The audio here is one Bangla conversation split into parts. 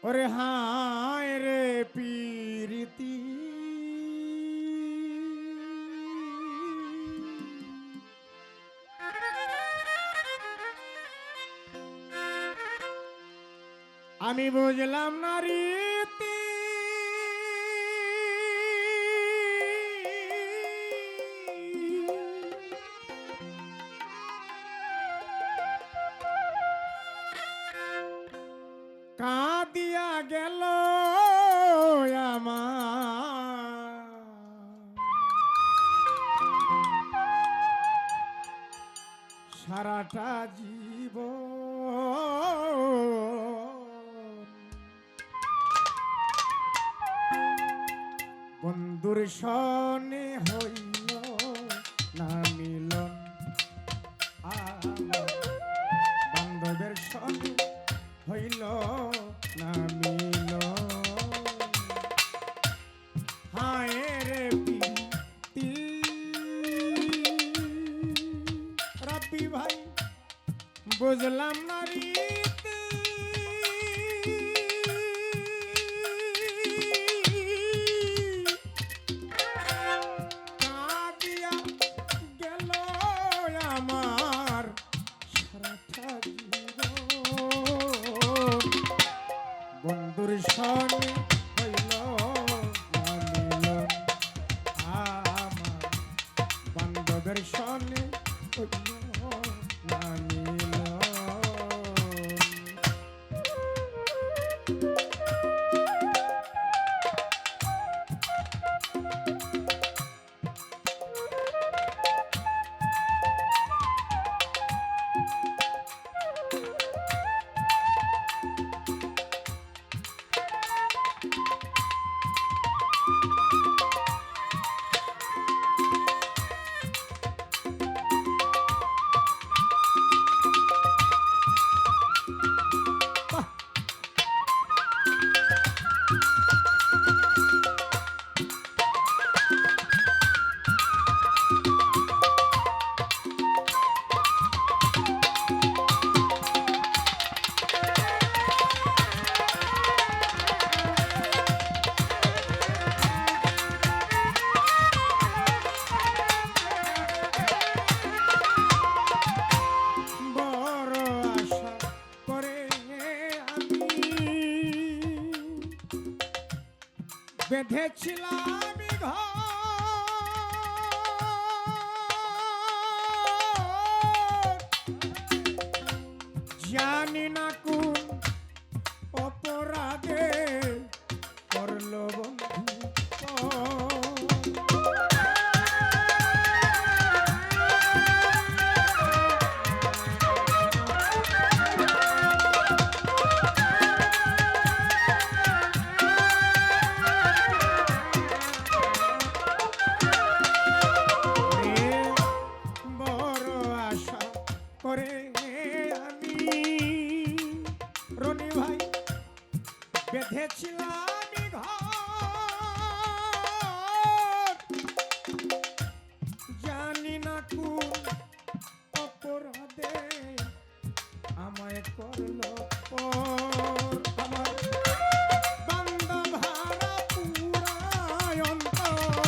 ওরে হায় রে পীরিতি আমি বুঝলাম না রীতি কাঁদিয়া গেল আমার সারাটা জীবন বন্ধুর সনে হইল না মিলন আমার বান্ধবের সনে হইল না মিলন হায় রে প্রীতি রাব্বি ভাই বুঝলাম না রীতি কাঁদিয়া গেল আমার সারাটা জীবন বন্ধুর সনে হইল না মিলন আমার বান্ধবের সনে হইল না মিলন বেঁধেছিলাম জানি না কোন অপরাধে করল বন্ধু করে আমি রনি ভাই বেঁধেছিলাম ঘর জানি না কোন অপরাধে আমায় করল পর আমার বান্দা ভাড়া পুরায় অন্তর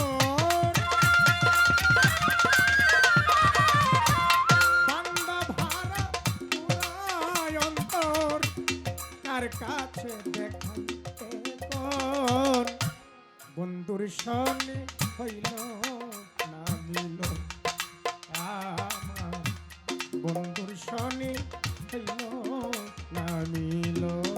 কাছে দেখাই এখন বন্ধুর সনে হইল না মিলন আমার বন্ধুর সনে হইল না মিলন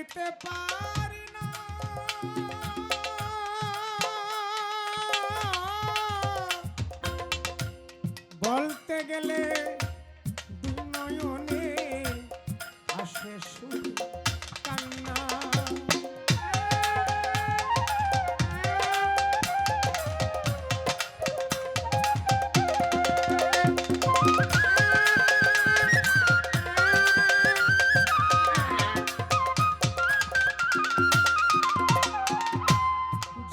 বলিতে পারি না বলতে গেলে দু নয়নে আসে শুধু কান্না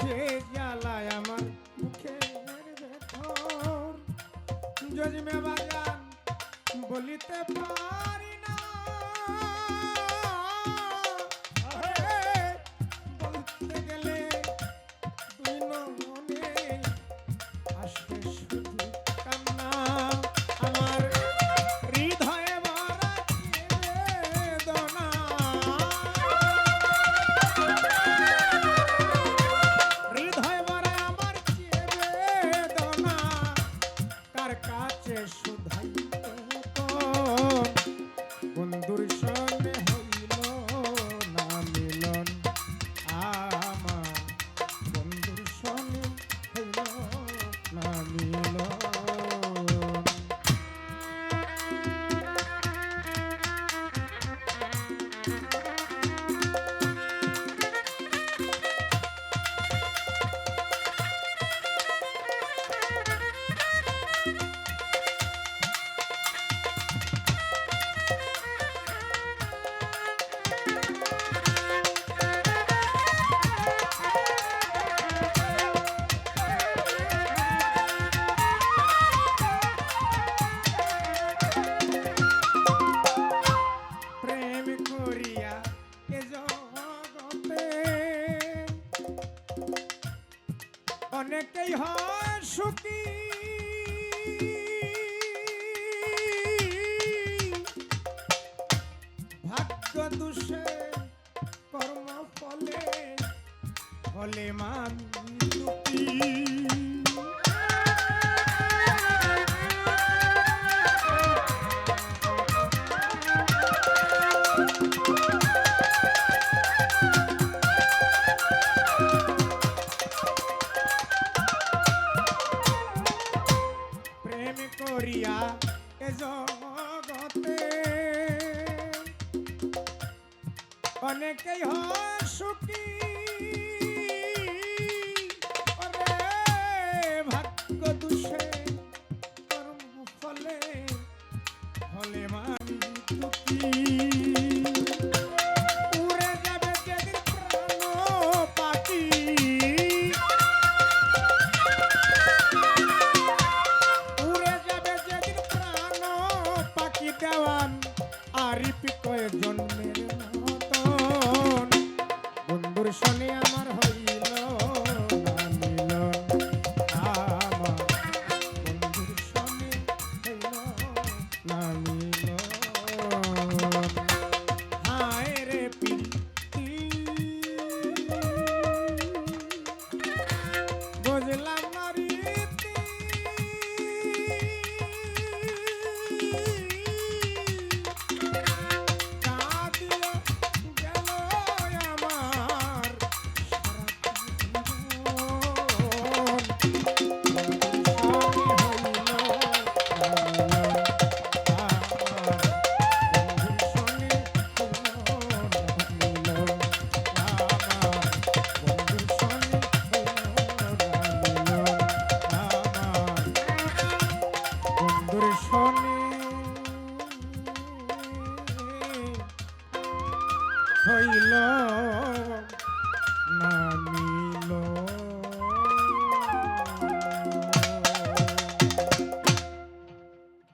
যে জ্বালায় আমার মুখের ভেতর জজমে বাজান বলিতে পারি না বলতে গেলে দুই নয়নে আসে শুধু কান্না আমার হৃদয়ে ভরা বেদনা হৃদয় ভরা আমার বেদনা কার কাছে শুধাইতে কোন বন্ধুর সঙ্গে হইল না মিলন আমার বন্ধুর সঙ্গে হইল না মিলন প্রেম করিয়া এ জগতে অনেকেই হয় সুখী ভাগ্য দোষে কর্ম ফলে হলে আমি দুঃখী প্রেম করিয়া এ জগতে অনেকেই হয় সুখী ওরে ভাগ্য দোষে কর্ম ফলে হলে আমি দুঃখী উড়ে যাবে যেদিন প্রাণ পাখি উড়ে যাবে যেদিন প্রাণ পাখি দেওয়ান আরিপি কয়ে জন্মের মতন বন্ধুর সনে আমার হইল না মিলন আমার বন্ধুর সনে হইল না মিলন হায় রে প্রীতি বুঝলাম না রীতি কাঁদিয়া গেল আমার হইল